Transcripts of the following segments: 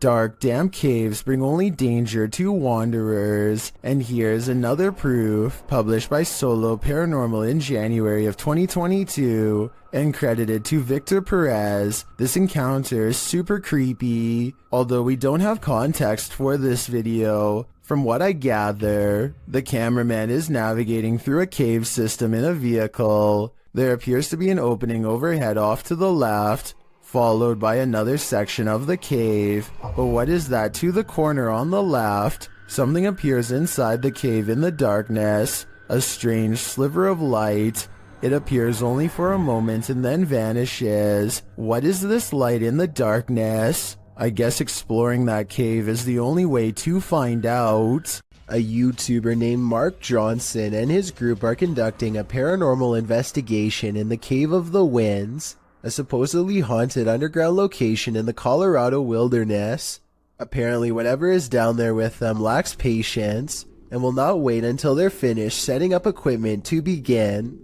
Dark, damp caves bring only danger to wanderers, and here's another proof, published by Solo Paranormal in January of 2022, and credited to Victor Perez. This encounter is super creepy, although we don't have context for this video. From what I gather, the cameraman is navigating through a cave system in a vehicle. There appears to be an opening overhead off to the left, followed by another section of the cave. But what is that to the corner on the left? Something appears inside the cave in the darkness, a strange sliver of light. It appears only for a moment and then vanishes. What is this light in the darkness? I guess exploring that cave is the only way to find out. A YouTuber named Mark Johnson and his group are conducting a paranormal investigation in the Cave of the Winds, a supposedly haunted underground location in the Colorado wilderness. Apparently whatever is down there with them lacks patience and will not wait until they're finished setting up equipment to begin.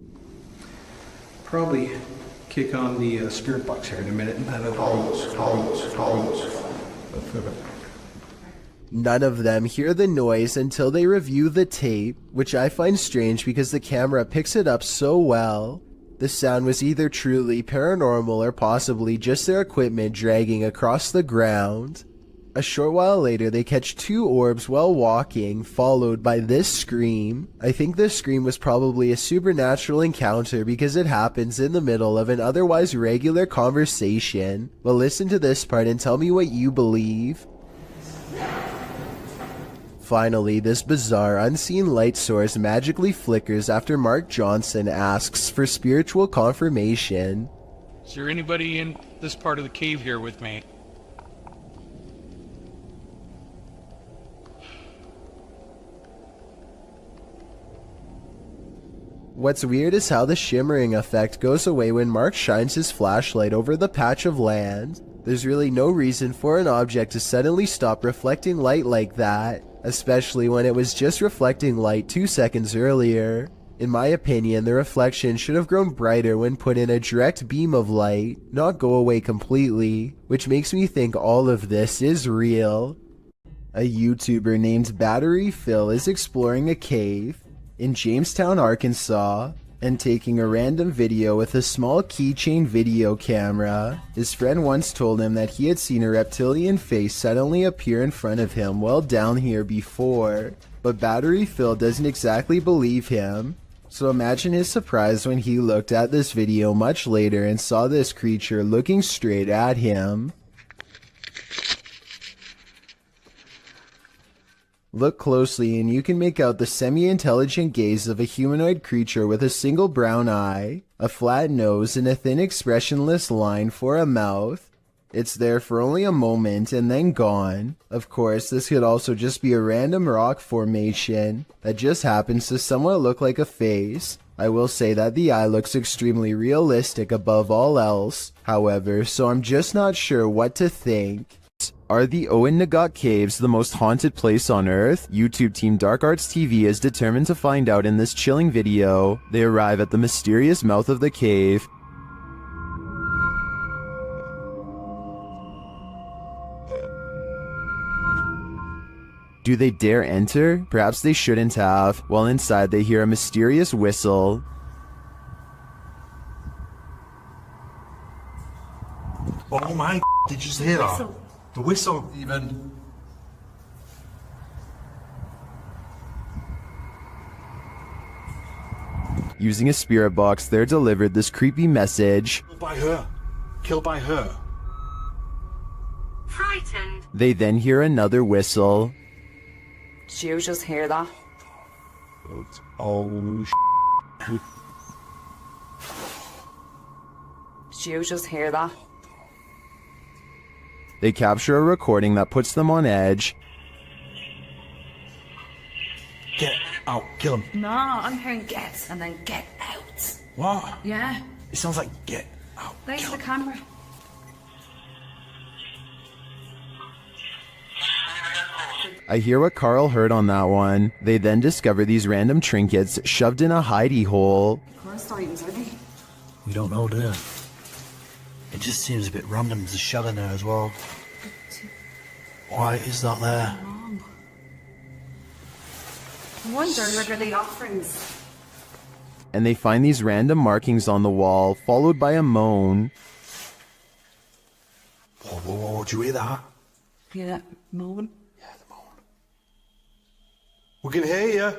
Probably kick on the spirit box here in a minute. None of them hear the noise until they review the tape, which I find strange because the camera picks it up so well. The sound was either truly paranormal or possibly just their equipment dragging across the ground. A short while later, they catch two orbs while walking, followed by this scream. I think this scream was probably a supernatural encounter because it happens in the middle of an otherwise regular conversation. But listen to this part and tell me what you believe. Finally, this bizarre unseen light source magically flickers after Mark Johnson asks for spiritual confirmation. Is there anybody in this part of the cave here with me? What's weird is how the shimmering effect goes away when Mark shines his flashlight over the patch of land. There's really no reason for an object to suddenly stop reflecting light like that, especially when it was just reflecting light 2 seconds earlier. In my opinion, the reflection should have grown brighter when put in a direct beam of light, not go away completely, which makes me think all of this is real. A YouTuber named Battery Phil is exploring a cave in Jamestown, Arkansas, and taking a random video with a small keychain video camera. His friend once told him that he had seen a reptilian face suddenly appear in front of him while down here before, but Battery Phil doesn't exactly believe him. So imagine his surprise when he looked at this video much later and saw this creature looking straight at him. Look closely and you can make out the semi-intelligent gaze of a humanoid creature with a single brown eye, a flat nose, and a thin expressionless line for a mouth. It's there for only a moment and then gone. Of course, this could also just be a random rock formation that just happens to somewhat look like a face. I will say that the eye looks extremely realistic above all else, however, so I'm just not sure what to think. Are the Owen Nagot Caves the most haunted place on Earth? YouTube team Dark Arts TV is determined to find out in this chilling video. They arrive at the mysterious mouth of the cave. Do they dare enter? Perhaps they shouldn't have. While inside, they hear a mysterious whistle. Oh my, did you just hear that? The whistle even. Using a spirit box, they're delivered this creepy message. Killed by her. Killed by her. Frightened. They then hear another whistle. Did you just hear that? Oh, Did you just hear that? They capture a recording that puts them on edge. get out, kill him. No, I'm hearing get and then get out. What? Yeah. It sounds like get out. There's kill the him. camera. I hear what Carl heard on that one. They then discover these random trinkets shoved in a hidey hole. Cursed items, are they? We don't know, do we? It just seems a bit random. There's a shell in there as well. Why is that there? I wonder, look at the offerings. And they find these random markings on the wall, followed by a moan. Whoa, do you hear that? Yeah, moan. Yeah, the moan. We can hear you.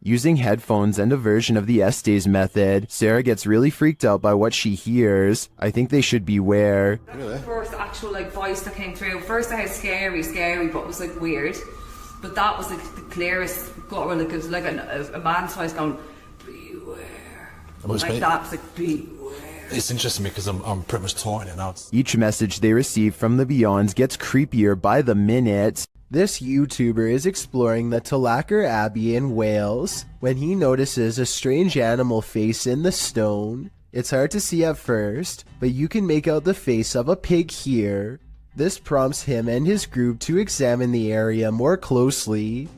Using headphones and a version of the Estes method, Sarah gets really freaked out by what she hears. I think they should beware. That's the first actual voice that came through. First I had scary, but it was weird. But that was the clearest gutter, it was like a man's voice going, beware. That was beware. It's interesting because I'm pretty much taught it now. Each message they receive from the Beyonds gets creepier by the minute. This YouTuber is exploring the Tulacker Abbey in Wales when he notices a strange animal face in the stone. It's hard to see at first, but you can make out the face of a pig here. This prompts him and his group to examine the area more closely.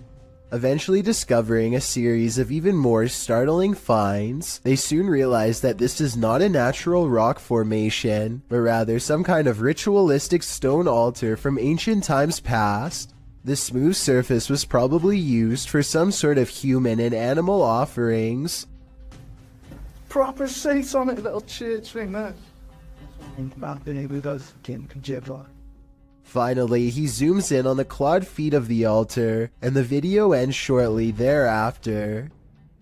Eventually discovering a series of even more startling finds, they soon realize that this is not a natural rock formation, but rather some kind of ritualistic stone altar from ancient times past. The smooth surface was probably used for some sort of human and animal offerings. Proper seats on it, little church thing there. Finally, he zooms in on the clawed feet of the altar, and the video ends shortly thereafter.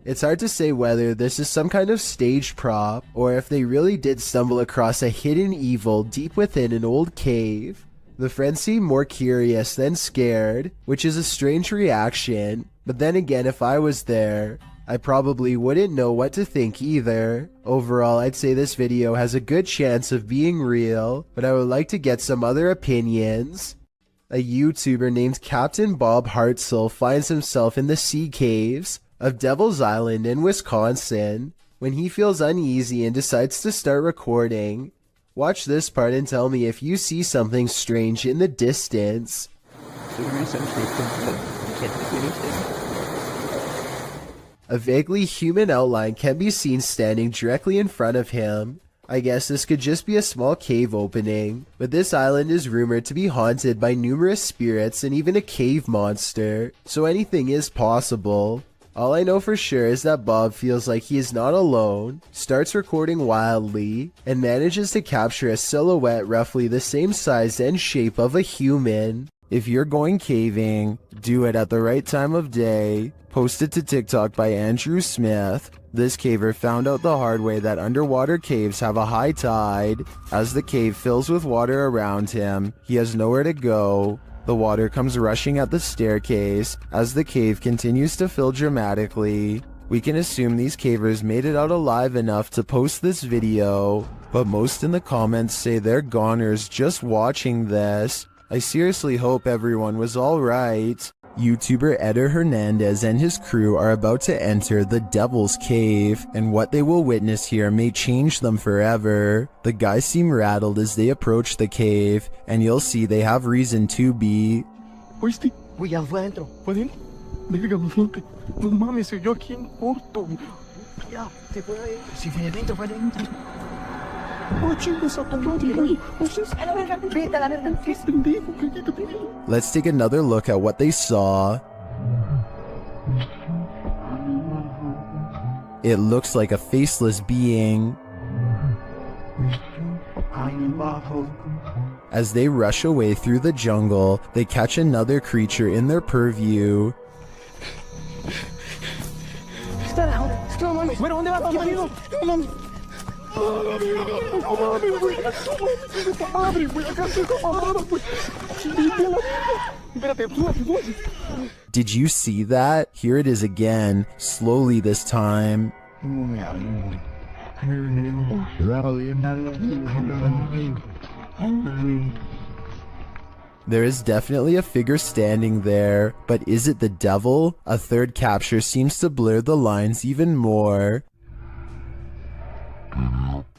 It's hard to say whether this is some kind of stage prop, or if they really did stumble across a hidden evil deep within an old cave. The friends seem more curious than scared, which is a strange reaction, but then again, if I was there, I probably wouldn't know what to think either. Overall, I'd say this video has a good chance of being real, but I would like to get some other opinions. A YouTuber named Captain Bob Hartzell finds himself in the sea caves of Devil's Island in Wisconsin when he feels uneasy and decides to start recording. Watch this part and tell me if you see something strange in the distance. A vaguely human outline can be seen standing directly in front of him. I guess this could just be a small cave opening, but this island is rumored to be haunted by numerous spirits and even a cave monster, so anything is possible. All I know for sure is that Bob feels like he is not alone, starts recording wildly, and manages to capture a silhouette roughly the same size and shape of a human. If you're going caving, do it at the right time of day. Posted to TikTok by Andrew Smith. This caver found out the hard way that underwater caves have a high tide. As the cave fills with water around him, he has nowhere to go. The water comes rushing at the staircase as the cave continues to fill dramatically. We can assume these cavers made it out alive enough to post this video, but most in the comments say they're goners just watching this. I seriously hope everyone was alright. YouTuber Eder Hernandez and his crew are about to enter the Devil's Cave, and what they will witness here may change them forever. The guys seem rattled as they approach the cave, and you'll see they have reason to be. ¿Oíste? Voy adentro. ¿Fue adentro? Verga, gente. No mames, soy yo aquí en corto. Ya, te fue adentro. Si fue adentro, fue adentro. Let's take another look at what they saw. It looks like a faceless being. As they rush away through the jungle, they catch another creature in their purview. Did you see that? Here it is again, slowly this time. There is definitely a figure standing there, but is it the devil? A third capture seems to blur the lines even more.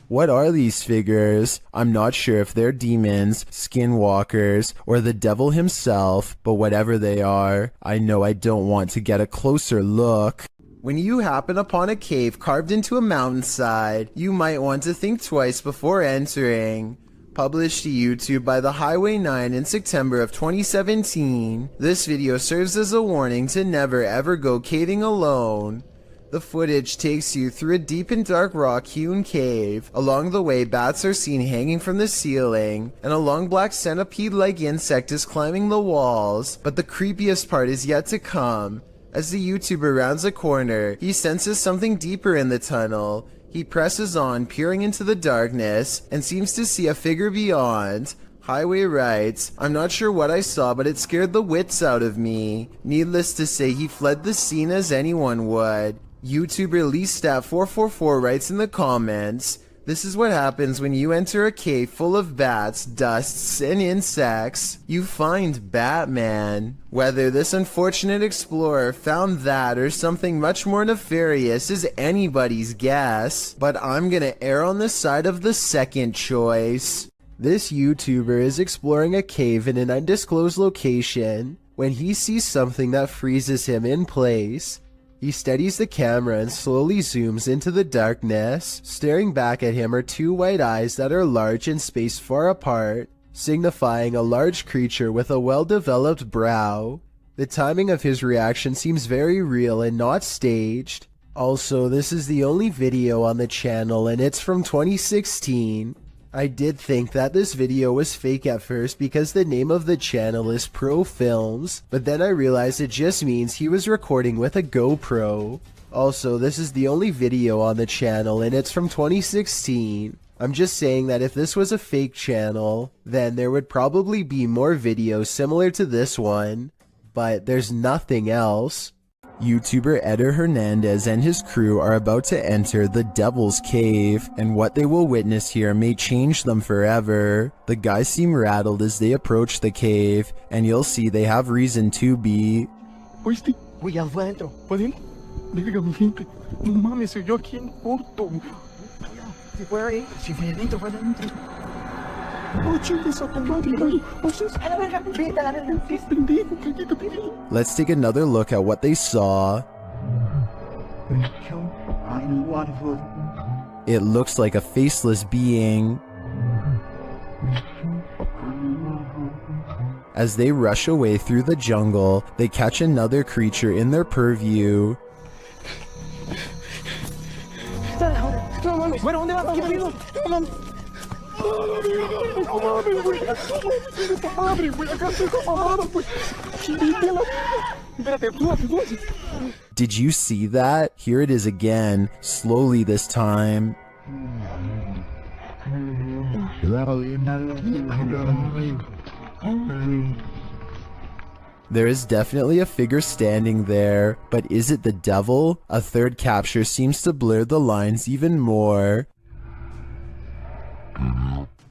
What are these figures? I'm not sure if they're demons, skinwalkers, or the devil himself, but whatever they are, I know I don't want to get a closer look. When you happen upon a cave carved into a mountainside, you might want to think twice before entering. Published to YouTube by the Highway 9 in September of 2017, this video serves as a warning to never ever go caving alone. The footage takes you through a deep and dark rock-hewn cave. Along the way, bats are seen hanging from the ceiling, and a long black centipede-like insect is climbing the walls. But the creepiest part is yet to come. As the YouTuber rounds a corner, he senses something deeper in the tunnel. He presses on, peering into the darkness, and seems to see a figure beyond. Highway writes, "I'm not sure what I saw, but it scared the wits out of me." Needless to say, he fled the scene as anyone would. YouTuber LeeStat444 writes in the comments, "This is what happens when you enter a cave full of bats, dusts, and insects. You find Batman." Whether this unfortunate explorer found that or something much more nefarious is anybody's guess, but I'm gonna err on the side of the second choice. This YouTuber is exploring a cave in an undisclosed location when he sees something that freezes him in place. He steadies the camera and slowly zooms into the darkness. Staring back at him are two white eyes that are large and spaced far apart, signifying a large creature with a well-developed brow. The timing of his reaction seems very real and not staged. Also, this is the only video on the channel and it's from 2016. I did think that this video was fake at first because the name of the channel is Pro Films, but then I realized it just means he was recording with a GoPro. Also, this is the only video on the channel and it's from 2016. I'm just saying that if this was a fake channel, then there would probably be more videos similar to this one, but there's nothing else. YouTuber Eder Hernandez and his crew are about to enter the Devil's Cave, and what they will witness here may change them forever. The guys seem rattled as they approach the cave, and you'll see they have reason to be. ¿Oíste? Voy adentro. ¿Pueden? Verga, mi gente. No mames, soy yo aquí en corto. Se fue ahí. Se fue adentro, fue adentro. Oh, chingas a tu madre, güey. Oh, sus. A la verga, vete a la verga. Es pendejo, callito, pendejo. Let's take another look at what they saw. It looks like a faceless being. As they rush away through the jungle, they catch another creature in their purview. No mames. Bueno, ¿dónde vas? ¿Qué pedo? No mames. No mames, güey. Puta madre, güey. Acá estoy mamado, güey. Espérate, tú. Did you see that? Here it is again, slowly this time. There is definitely a figure standing there, but is it the devil? A third capture seems to blur the lines even more.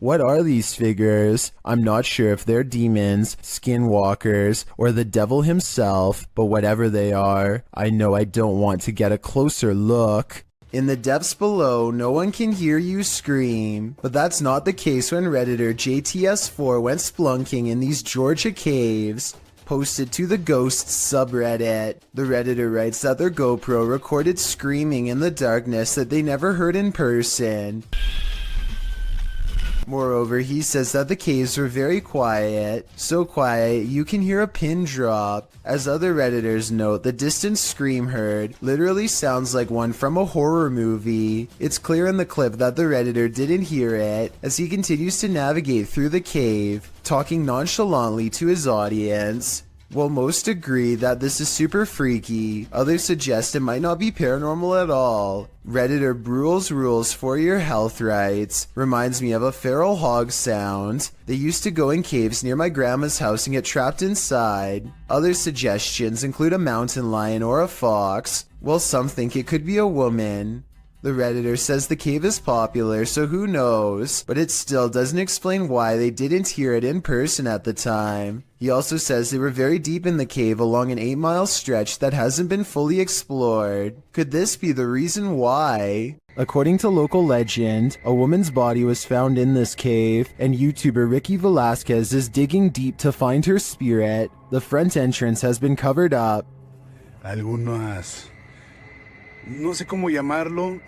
What are these figures? I'm not sure if they're demons, skinwalkers, or the devil himself, but whatever they are, I know I don't want to get a closer look. In the depths below, no one can hear you scream, but that's not the case when Redditor JTS4 went splunking in these Georgia caves. Posted to the Ghosts subreddit. The Redditor writes that their GoPro recorded screaming in the darkness that they never heard in person. Moreover, he says that the caves were very quiet, so quiet you can hear a pin drop. As other Redditors note, the distant scream heard literally sounds like one from a horror movie. It's clear in the clip that the Redditor didn't hear it, as he continues to navigate through the cave, talking nonchalantly to his audience. While most agree that this is super freaky, others suggest it might not be paranormal at all. Redditor Brule's Rules for Your Health writes, "Reminds me of a feral hog sound. They used to go in caves near my grandma's house and get trapped inside." Other suggestions include a mountain lion or a fox, while some think it could be a woman. The Redditor says the cave is popular, so who knows, but it still doesn't explain why they didn't hear it in person at the time. He also says they were very deep in the cave along an 8-mile stretch that hasn't been fully explored. Could this be the reason why? According to local legend, a woman's body was found in this cave, and YouTuber Ricky Velasquez is digging deep to find her spirit. The front entrance has been covered up. Algunas, no sé cómo llamarlo,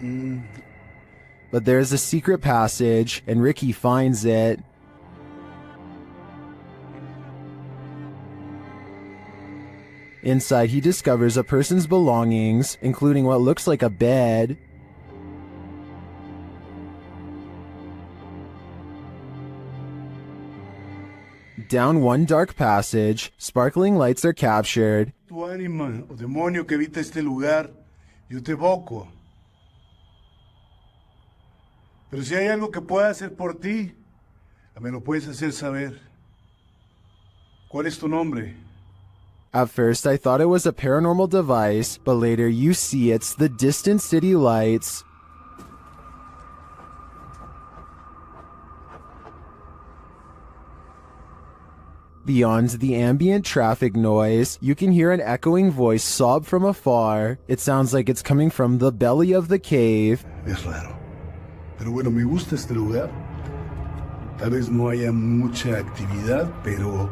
but there's a secret passage, and Ricky finds it. Inside, he discovers a person's belongings, including what looks like a bed. Down one dark passage, sparkling lights are captured. Tu ánima o demonio que habita este lugar, yo te evoco. Pero si hay algo que pueda hacer por ti, me lo puedes hacer saber. ¿Cuál es tu nombre? At first, I thought it was a paranormal device, but later you see it's the distant city lights. Beyond the ambient traffic noise, you can hear an echoing voice sob from afar. It sounds like it's coming from the belly of the cave. Es raro. Pero bueno, me gusta este lugar. Tal vez no haya mucha actividad, pero...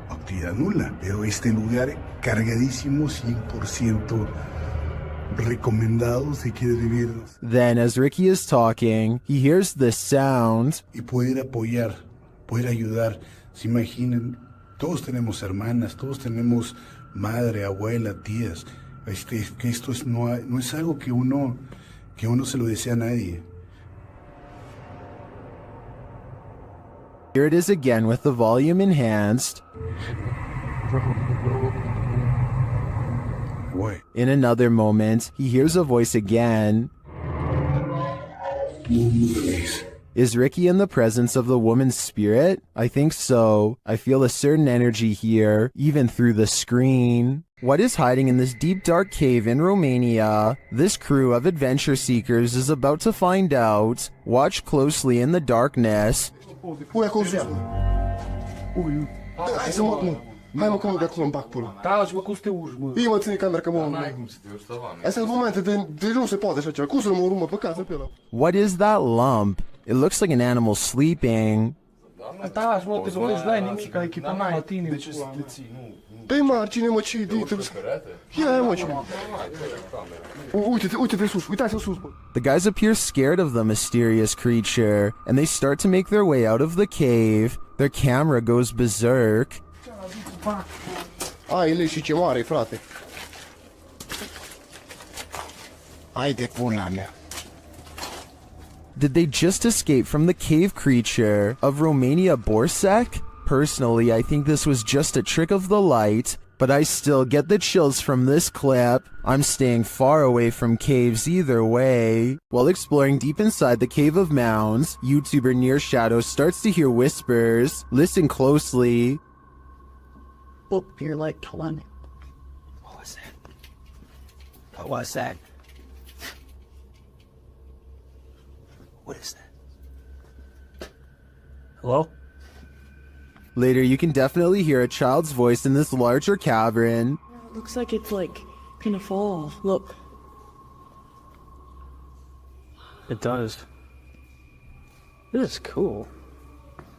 actividad nula. Pero este lugar cargadísimo, 100% recomendado si quieres vivir. Then, as Ricky is talking, he hears this sound. Y poder apoyar, poder ayudar. Se imaginen, todos tenemos hermanas, todos tenemos madre, abuela, tías. Que esto no es algo que uno se lo desea a nadie. Here it is again with the volume enhanced. Boy. In another moment, he hears a voice again. Is Ricky in the presence of the woman's spirit? I think so. I feel a certain energy here, even through the screen. What is hiding in this deep dark cave in Romania? This crew of adventure seekers is about to find out. Watch closely in the darkness. Ui, acolo sus. Ui, hai să mă, mă. Hai mă, că mă, de acolo în bac până. Da, și mă, cum să te urci, mă? Ii, mă, ține camera, că mă... Astea sunt momente de nu se poate așa ceva. Cum să mă urmă pe casă pe ăla? What is that lump? It looks like an animal sleeping. Da, și mă, te găsești, dai nimic, ca echipament la tine. De ce să te ții? Pe margine, mă, ce idei trebuie să... Ia, mă, ce... Uite de sus, uitați-o sus, mă. The guys appear scared of the mysterious creature, and they start to make their way out of the cave. Their camera goes berserk. Ai, le și ce mare, frate. Hai de pula mea. Did they just escape from the cave creature of Romania Borsec? Personally, I think this was just a trick of the light, but I still get the chills from this clip. I'm staying far away from caves either way. While exploring deep inside the cave of Mounds, YouTuber Near Shadow starts to hear whispers. Listen closely. Book your like one. What was that? What was that? What is that? Hello? Later, you can definitely hear a child's voice in this larger cavern. It looks like it's like gonna fall. Look. It does. This is cool.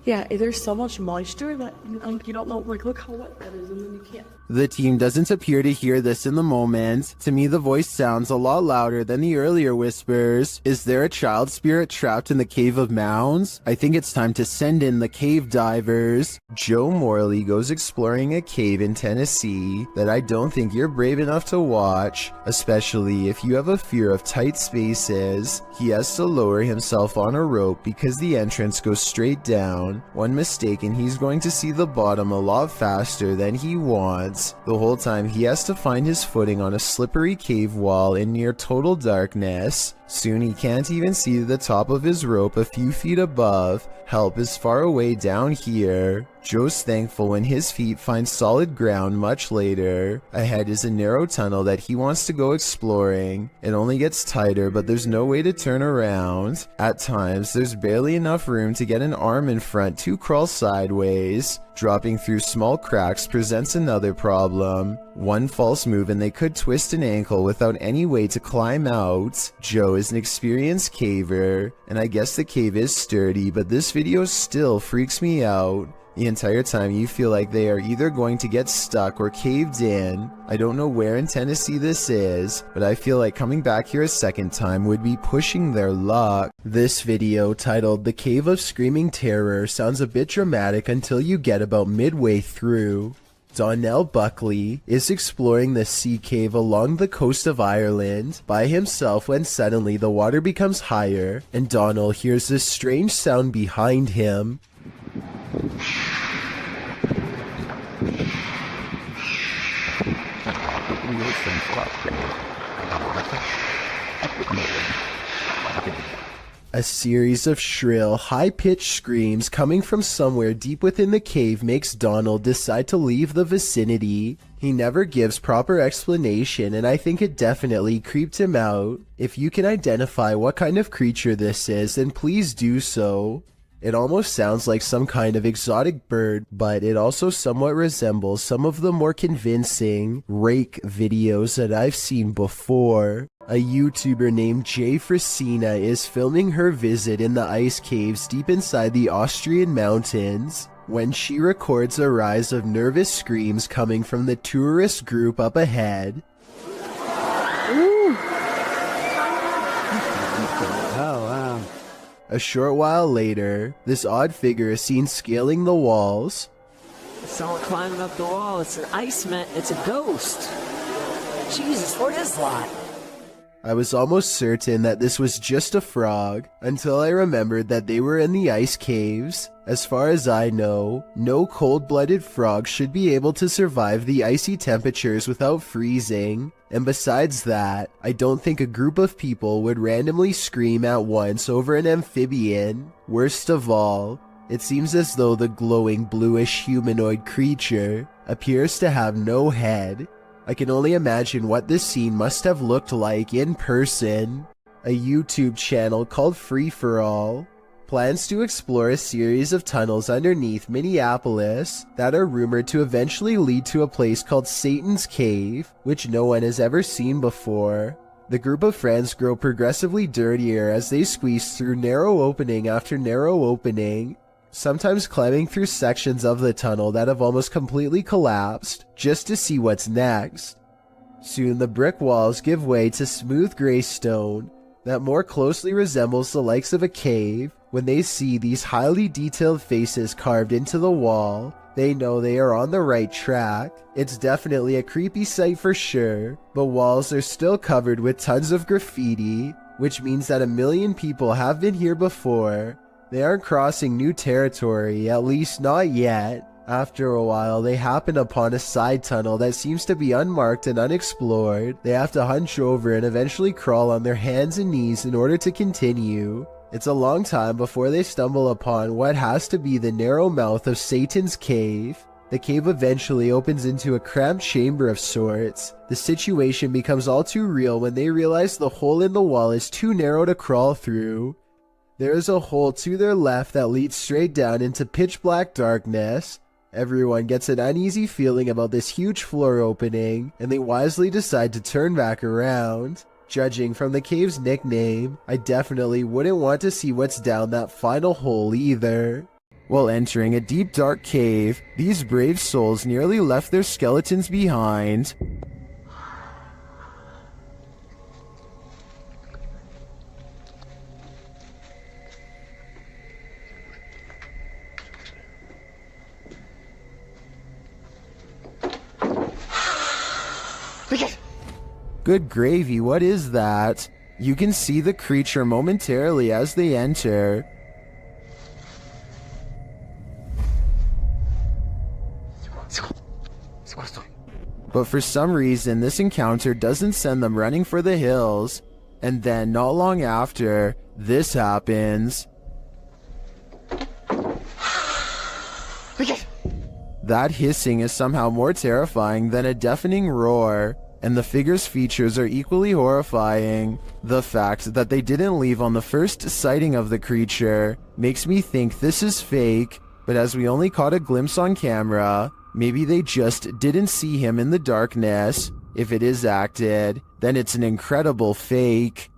Yeah, there's so much moisture that you don't know, like, look how wet that is, and then you can't. The team doesn't appear to hear this in the moment. To me, the voice sounds a lot louder than the earlier whispers. Is there a child spirit trapped in the cave of Mounds? I think it's time to send in the cave divers. Joe Morley goes exploring a cave in Tennessee that I don't think you're brave enough to watch, especially if you have a fear of tight spaces. He has to lower himself on a rope because the entrance goes straight down. One mistake and he's going to see the bottom a lot faster than he wants. The whole time he has to find his footing on a slippery cave wall in near total darkness. Soon he can't even see the top of his rope a few feet above. Help is far away down here. Joe's thankful when his feet find solid ground much later. Ahead is a narrow tunnel that he wants to go exploring. It only gets tighter, but there's no way to turn around. At times, there's barely enough room to get an arm in front to crawl sideways. Dropping through small cracks presents another problem. One false move and they could twist an ankle without any way to climb out. Joe is an experienced caver, and I guess the cave is sturdy, but this video still freaks me out. The entire time you feel like they are either going to get stuck or caved in. I don't know where in Tennessee this is, but I feel like coming back here a second time would be pushing their luck. This video, titled The Cave of Screaming Terror, sounds a bit dramatic until you get about midway through. Donnell Buckley is exploring the sea cave along the coast of Ireland by himself when suddenly the water becomes higher and Donnell hears this strange sound behind him. A series of shrill, high-pitched screams coming from somewhere deep within the cave makes Donald decide to leave the vicinity. He never gives proper explanation, and I think it definitely creeped him out. If you can identify what kind of creature this is, then please do so. It almost sounds like some kind of exotic bird, but it also somewhat resembles some of the more convincing rake videos that I've seen before. A YouTuber named Jay Frasina is filming her visit in the ice caves deep inside the Austrian mountains when she records a rise of nervous screams coming from the tourist group up ahead. A short while later, this odd figure is seen scaling the walls. Someone climbing up the wall. It's an iceman. It's a ghost. Jesus, what is that? I was almost certain that this was just a frog, until I remembered that they were in the ice caves. As far as I know, no cold-blooded frog should be able to survive the icy temperatures without freezing. And besides that, I don't think a group of people would randomly scream at once over an amphibian. Worst of all, it seems as though the glowing bluish humanoid creature appears to have no head. I can only imagine what this scene must have looked like in person. A YouTube channel called Free For All plans to explore a series of tunnels underneath Minneapolis that are rumored to eventually lead to a place called Satan's Cave, which no one has ever seen before. The group of friends grow progressively dirtier as they squeeze through narrow opening after narrow opening, sometimes climbing through sections of the tunnel that have almost completely collapsed, just to see what's next. Soon the brick walls give way to smooth gray stone that more closely resembles the likes of a cave. When they see these highly detailed faces carved into the wall, they know they are on the right track. It's definitely a creepy sight for sure. The walls are still covered with tons of graffiti, which means that 1 million people have been here before. They aren't crossing new territory, at least not yet. After a while, they happen upon a side tunnel that seems to be unmarked and unexplored. They have to hunch over and eventually crawl on their hands and knees in order to continue. It's a long time before they stumble upon what has to be the narrow mouth of Satan's Cave. The cave eventually opens into a cramped chamber of sorts. The situation becomes all too real when they realize the hole in the wall is too narrow to crawl through. There is a hole to their left that leads straight down into pitch black darkness. Everyone gets an uneasy feeling about this huge floor opening, and they wisely decide to turn back around. Judging from the cave's nickname, I definitely wouldn't want to see what's down that final hole either. While entering a deep dark cave, these brave souls nearly left their skeletons behind. Good gravy, what is that? You can see the creature momentarily as they enter. But for some reason, this encounter doesn't send them running for the hills. And then, not long after, this happens. That hissing is somehow more terrifying than a deafening roar. And the figure's features are equally horrifying. The fact that they didn't leave on the first sighting of the creature makes me think this is fake, but as we only caught a glimpse on camera, maybe they just didn't see him in the darkness. If it is acted, then it's an incredible fake.